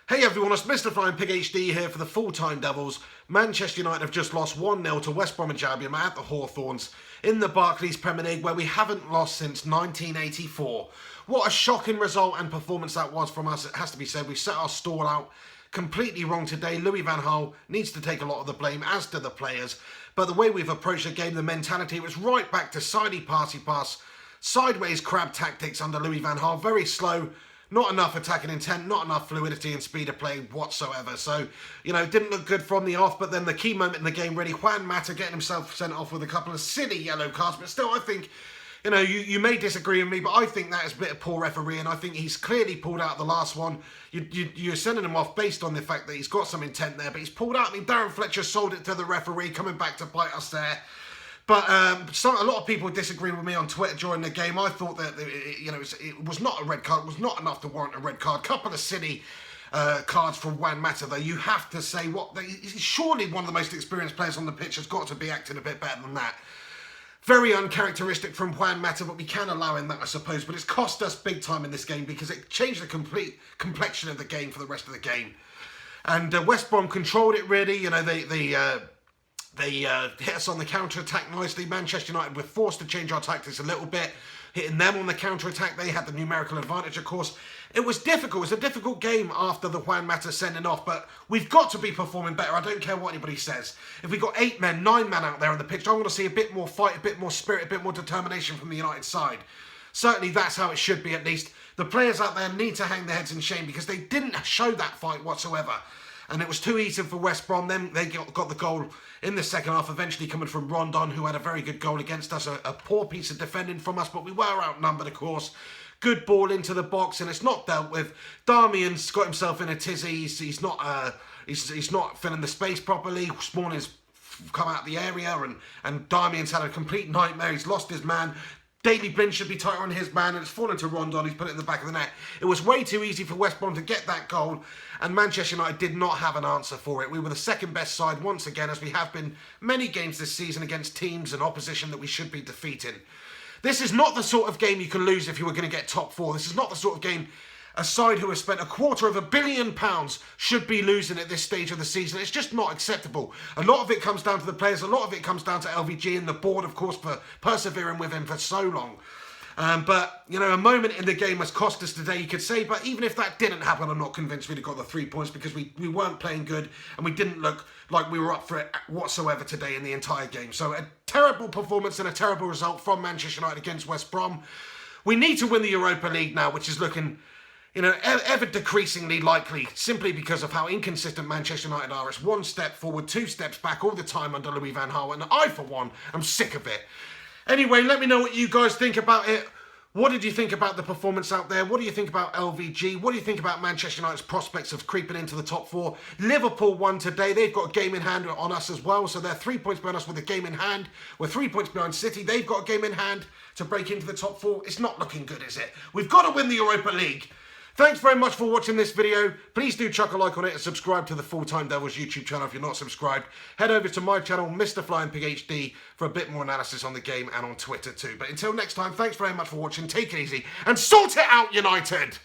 Hey everyone, it's Mr. Flying Pig HD here for the full-time Devils. Manchester United have just lost 1-0 to West Brom at the Hawthorns in the Barclays Premier League, where we haven't lost since 1984. What a shocking result and performance that was from us, it has to be said. We set our stall out completely wrong today. Louis van Gaal needs to take a lot of the blame, as do the players. But the way we've approached the game, the mentality, it was right back to sidey passy pass, sideways crab tactics under Louis van Gaal. Very slow. Not enough attacking intent, not enough fluidity and speed of play whatsoever. So, you know, didn't look good from the off, but then the key moment in the game, really, Juan Mata getting himself sent off with a couple of silly yellow cards. But still, I think, you know, you may disagree with me, but I think that is a bit of poor refereeing. I think he's clearly pulled out the last one. You're sending him off based on the fact that he's got some intent there, but he's pulled out. I mean, Darren Fletcher sold it to the referee, coming back to bite us there. But a lot of people disagreed with me on Twitter during the game. I thought that it was not a red card. It was not enough to warrant a red card. Couple of silly cards from Juan Mata, though. You have to say, surely one of the most experienced players on the pitch has got to be acting a bit better than that. Very uncharacteristic from Juan Mata, but we can allow him that, I suppose. But it's cost us big time in this game because it changed the complete complexion of the game for the rest of the game. And West Brom controlled it, really. You know, They hit us on the counter-attack nicely. Manchester United were forced to change our tactics a little bit, hitting them on the counter-attack. They had the numerical advantage, of course. It was difficult. It was a difficult game after the Juan Mata sending off, but we've got to be performing better. I don't care what anybody says. If we've got 8 men, 9 men out there on the pitch, I want to see a bit more fight, a bit more spirit, a bit more determination from the United side. Certainly that's how it should be, at least. The players out there need to hang their heads in shame because they didn't show that fight whatsoever. And it was too easy for West Brom. Then they got the goal in the second half, eventually coming from Rondon, who had a very good goal against us. A poor piece of defending from us, but we were outnumbered, of course. Good ball into the box, and it's not dealt with. Darmian's got himself in a tizzy. He's not filling the space properly. Smalling's come out of the area, and Darmian's had a complete nightmare. He's lost his man. Daley Blind should be tighter on his man, and it's fallen to Rondon. He's put it in the back of the net. It was way too easy for West Brom to get that goal, and Manchester United did not have an answer for it. We were the second best side once again, as we have been many games this season against teams and opposition that we should be defeating. This is not the sort of game you can lose if you were going to get top 4. This is not the sort of game a side who has spent £250 million should be losing at this stage of the season. It's just not acceptable. A lot of it comes down to the players. A lot of it comes down to LVG and the board, of course, for persevering with him for so long. But, you know, a moment in the game has cost us today, you could say. But even if that didn't happen, I'm not convinced we'd have got the 3 points because we weren't playing good and we didn't look like we were up for it whatsoever today in the entire game. So a terrible performance and a terrible result from Manchester United against West Brom. We need to win the Europa League now, which is looking, you know, ever decreasingly likely, simply because of how inconsistent Manchester United are. It's 1 step forward, 2 steps back all the time under Louis van Gaal, and I, for one, am sick of it. Anyway, let me know what you guys think about it. What did you think about the performance out there? What do you think about LVG? What do you think about Manchester United's prospects of creeping into the top 4? Liverpool won today. They've got a game in hand on us as well, so they're 3 points behind us with a game in hand. We're 3 points behind City. They've got a game in hand to break into the top 4. It's not looking good, is it? We've got to win the Europa League. Thanks very much for watching this video. Please do chuck a like on it and subscribe to the Full-Time Devils YouTube channel if you're not subscribed. Head over to my channel, Mr. Flying Pig HD, for a bit more analysis on the game and on Twitter too. But until next time, thanks very much for watching. Take it easy and sort it out, United!